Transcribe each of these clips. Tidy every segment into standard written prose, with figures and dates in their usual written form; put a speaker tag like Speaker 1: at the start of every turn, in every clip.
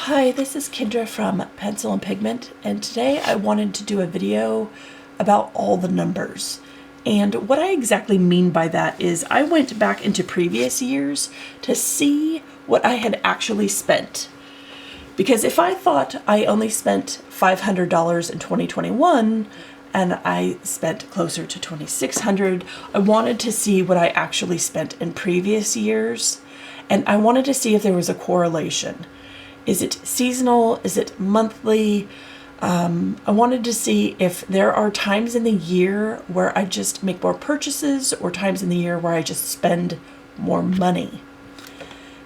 Speaker 1: Hi, this is Kendra from Pencil and Pigment, and today I wanted to do a video about all the numbers. And what I exactly mean by that is I went back into previous years to see what I had actually spent. Because if I thought I only spent $500 in 2021 and I spent closer to $2,600, I wanted to see what I actually spent in previous years, and I wanted to see if there was a correlation. Is it seasonal? Is it monthly? I wanted to see if there are times in the year where I just make more purchases or times in the year where I just spend more money.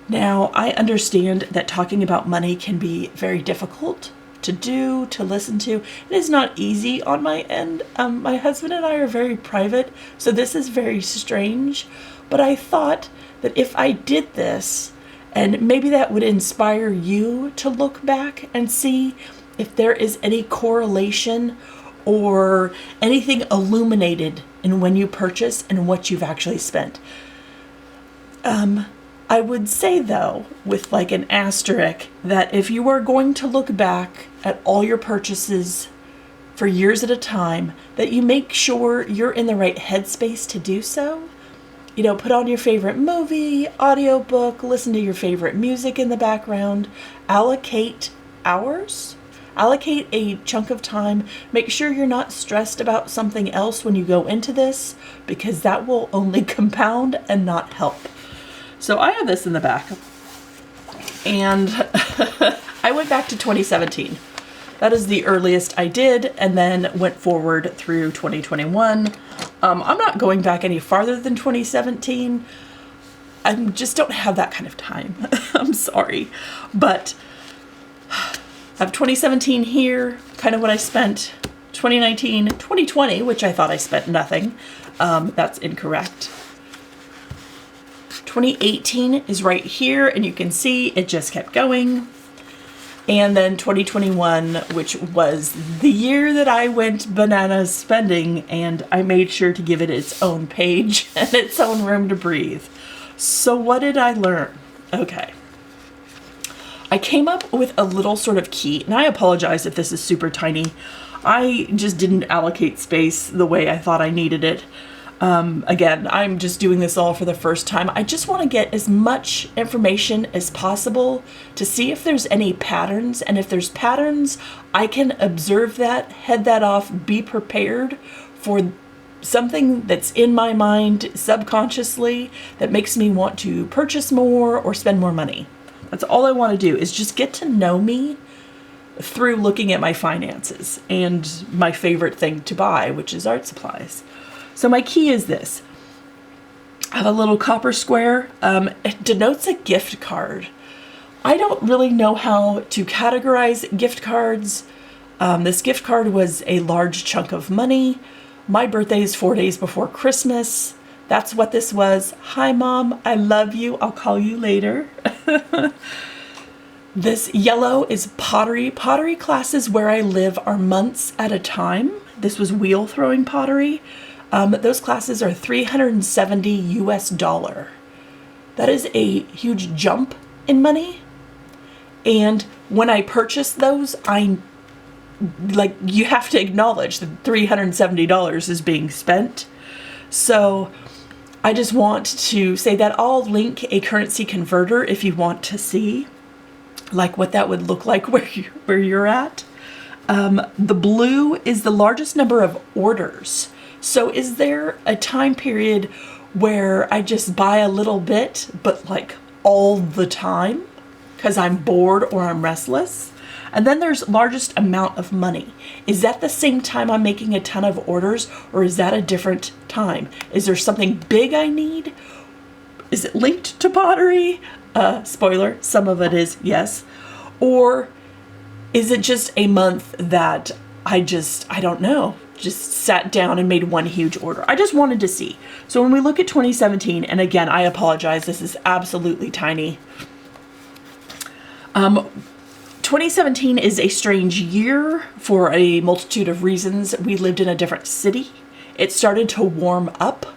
Speaker 1: Now, I understand that talking about money can be very difficult to do, to listen to. It is not easy on my end. My husband and I are very private, so this is very strange. But I thought that if I did this, and maybe that would inspire you to look back and see if there is any correlation or anything illuminated in when you purchase and what you've actually spent. I would say though, with like an asterisk, that if you are going to look back at all your purchases for years at a time, that you make sure you're in the right headspace to do so. You know, put on your favorite movie, audiobook, listen to your favorite music in the background, allocate hours, allocate a chunk of time. Make sure you're not stressed about something else when you go into this, because that will only compound and not help. So I have this in the back, and I went back to 2017. That is the earliest I did, and then went forward through 2021. I'm not going back any farther than 2017. I just don't have that kind of time. I'm sorry. But I have 2017 here, kind of what I spent. 2019, 2020, which I thought I spent nothing. That's incorrect. 2018 is right here, and you can see it just kept going. And then 2021, which was the year that I went bananas spending, and I made sure to give it its own page and its own room to breathe. So what did I learn? Okay. I came up with a little sort of key, and I apologize if this is super tiny. I just didn't allocate space the way I thought I needed it. Again, I'm just doing this all for the first time. I just want to get as much information as possible to see if there's any patterns. And if there's patterns, I can observe that, head that off, be prepared for something that's in my mind subconsciously that makes me want to purchase more or spend more money. That's all I want to do, is just get to know me through looking at my finances and my favorite thing to buy, which is art supplies. So my key is this. I have a little copper square. It denotes a gift card. I don't really know how to categorize gift cards. This gift card was a large chunk of money. My birthday is 4 days before Christmas. That's what this was. Hi, Mom. I love you. I'll call you later. This yellow is pottery. Pottery classes where I live are months at a time. This was wheel throwing pottery. Those classes are $370 US. That is a huge jump in money. And when I purchase those, you have to acknowledge that $370 is being spent. So I just want to say that I'll link a currency converter if you want to see like what that would look like where you're at. The blue is the largest number of orders. So is there a time period where I just buy a little bit, but like all the time because I'm bored or I'm restless? And then there's largest amount of money. Is that the same time I'm making a ton of orders, or is that a different time? Is there something big I need? Is it linked to pottery? Spoiler, some of it is, yes. Or is it just a month that I don't know, just sat down and made one huge order? I just wanted to see. So when we look at 2017, and again, I apologize, this is absolutely tiny. 2017 is a strange year for a multitude of reasons. We lived in a different city. It started to warm up.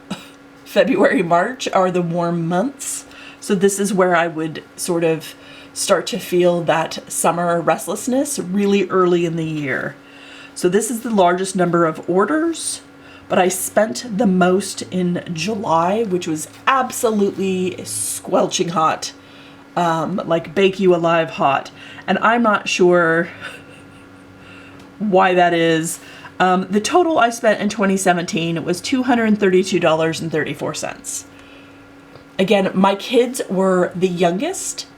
Speaker 1: February, March are the warm months. So this is where I would sort of start to feel that summer restlessness really early in the year. So this is the largest number of orders, but I spent the most in July, which was absolutely squelching hot, like bake you alive hot. And I'm not sure why that is. The total I spent in 2017 was $232.34. Again, my kids were the youngest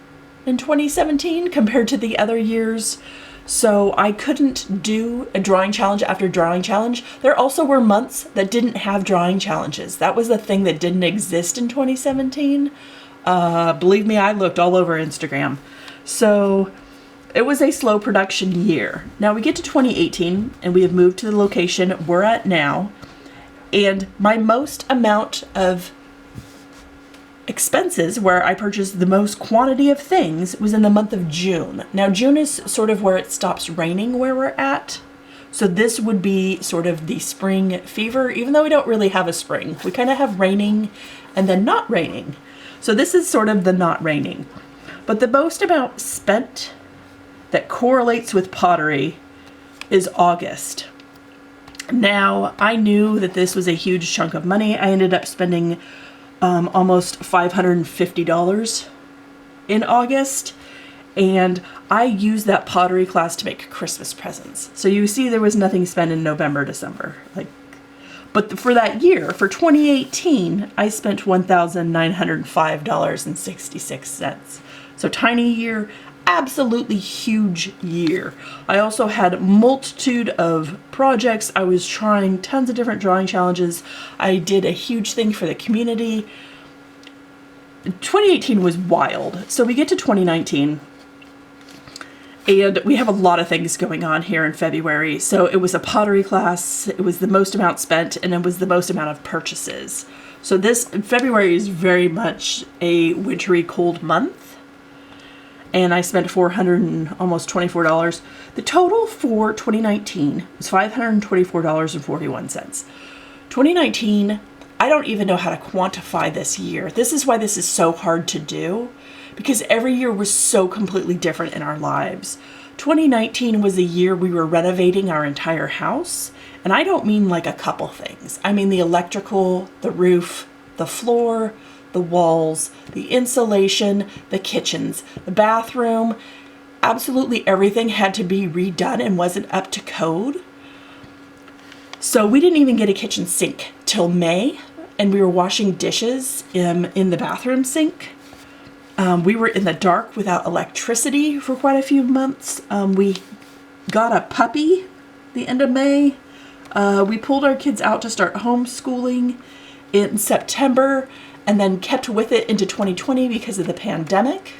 Speaker 1: in 2017 compared to the other years, so I couldn't do a drawing challenge after drawing challenge. There also were months that didn't have drawing challenges. That was the thing that didn't exist in 2017. Believe me, I looked all over Instagram. So it was a slow production year. Now we get to 2018 and we have moved to the location we're at now. And my most amount of expenses, where I purchased the most quantity of things, was in the month of June. Now June is sort of where it stops raining where we're at. So this would be sort of the spring fever, even though we don't really have a spring. We kind of have raining and then not raining. So this is sort of the not raining. But the most amount spent that correlates with pottery is August. Now, I knew that this was a huge chunk of money. I ended up spending almost $550 in August, and I used that pottery class to make Christmas presents. So you see there was nothing spent in November, December. But for that year, for 2018, I spent $1,905.66. So tiny year, absolutely huge year. I also had a multitude of projects. I was trying tons of different drawing challenges. I did a huge thing for the community. 2018 was wild. So we get to 2019 and we have a lot of things going on here in February. So it was a pottery class, it was the most amount spent, and it was the most amount of purchases. So this February is very much a wintry cold month. And I spent almost $424. The total for 2019 was $524.41. 2019, I don't even know how to quantify this year. This is why this is so hard to do, because every year was so completely different in our lives. 2019 was a year we were renovating our entire house. And I don't mean like a couple things. I mean the electrical, the roof, the floor, the walls, the insulation, the kitchens, the bathroom. Absolutely everything had to be redone and wasn't up to code. So we didn't even get a kitchen sink till May, and we were washing dishes in the bathroom sink. We were in the dark without electricity for quite a few months. We got a puppy the end of May. We pulled our kids out to start homeschooling in September, and then kept with it into 2020 because of the pandemic.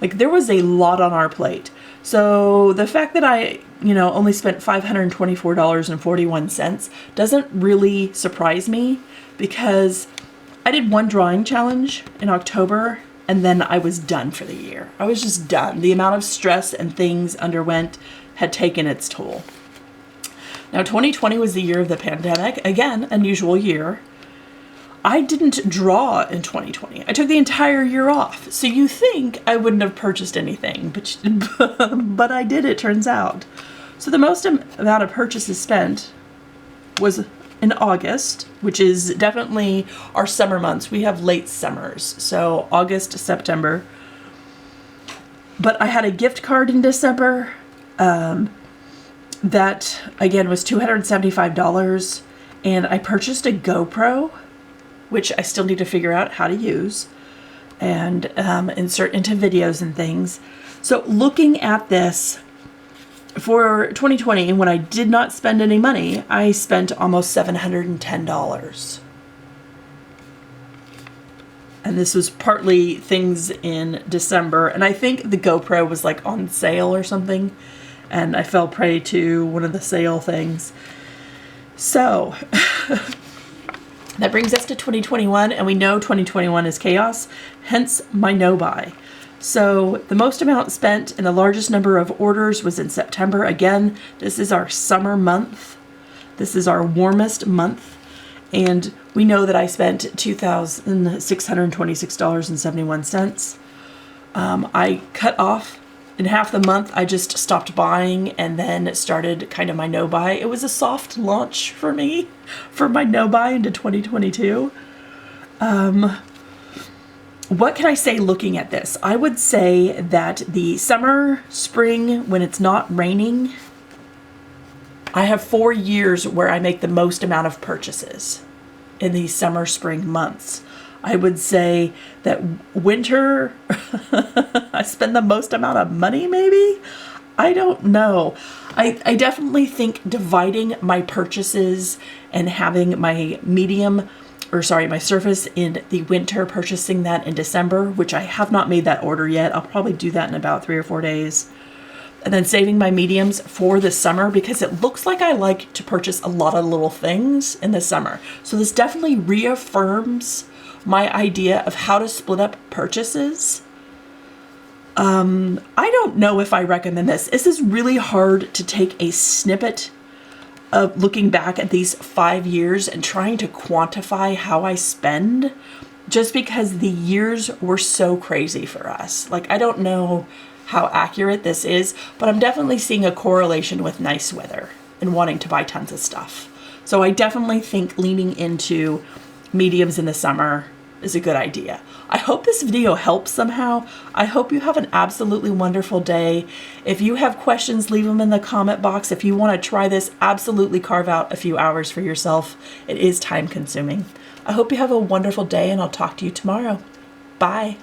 Speaker 1: Like, there was a lot on our plate. So the fact that I, only spent $524.41 doesn't really surprise me, because I did one drawing challenge in October and then I was done for the year. I was just done. The amount of stress and things underwent had taken its toll. Now, 2020 was the year of the pandemic. Again, unusual year. I didn't draw in 2020. I took the entire year off. So you think I wouldn't have purchased anything, but I did, it turns out. So the most amount of purchases spent was in August, which is definitely our summer months. We have late summers, so August to September. But I had a gift card in December that, again, was $275. And I purchased a GoPro, which I still need to figure out how to use and insert into videos and things. So looking at this for 2020, when I did not spend any money, I spent almost $710. And this was partly things in December. And I think the GoPro was like on sale or something. And I fell prey to one of the sale things. So that brings us to 2021, and we know 2021 is chaos, hence my NoBuy. So the most amount spent and the largest number of orders was in September. Again, this is our summer month. This is our warmest month. And we know that I spent $2,626.71. I cut off in half the month. I just stopped buying and then started kind of my NoBuy. It was a soft launch for me for my NoBuy into 2022. What can I say looking at this? I would say that the summer, spring, when it's not raining, I have 4 years where I make the most amount of purchases in these summer, spring months. I would say that winter, I spend the most amount of money, maybe? I don't know. I definitely think dividing my purchases and having my my surface in the winter, purchasing that in December, which I have not made that order yet. I'll probably do that in about 3 or 4 days. And then saving my mediums for the summer, because it looks like I like to purchase a lot of little things in the summer. So this definitely reaffirms my idea of how to split up purchases. I don't know if I recommend this. This is really hard to take a snippet of looking back at these 5 years and trying to quantify how I spend, just because the years were so crazy for us. Like, I don't know how accurate this is, but I'm definitely seeing a correlation with nice weather and wanting to buy tons of stuff. So I definitely think leaning into mediums in the summer is a good idea. I hope this video helps somehow. I hope you have an absolutely wonderful day. If you have questions, leave them in the comment box. If you want to try this, absolutely carve out a few hours for yourself. It is time consuming. I hope you have a wonderful day, and I'll talk to you tomorrow. Bye.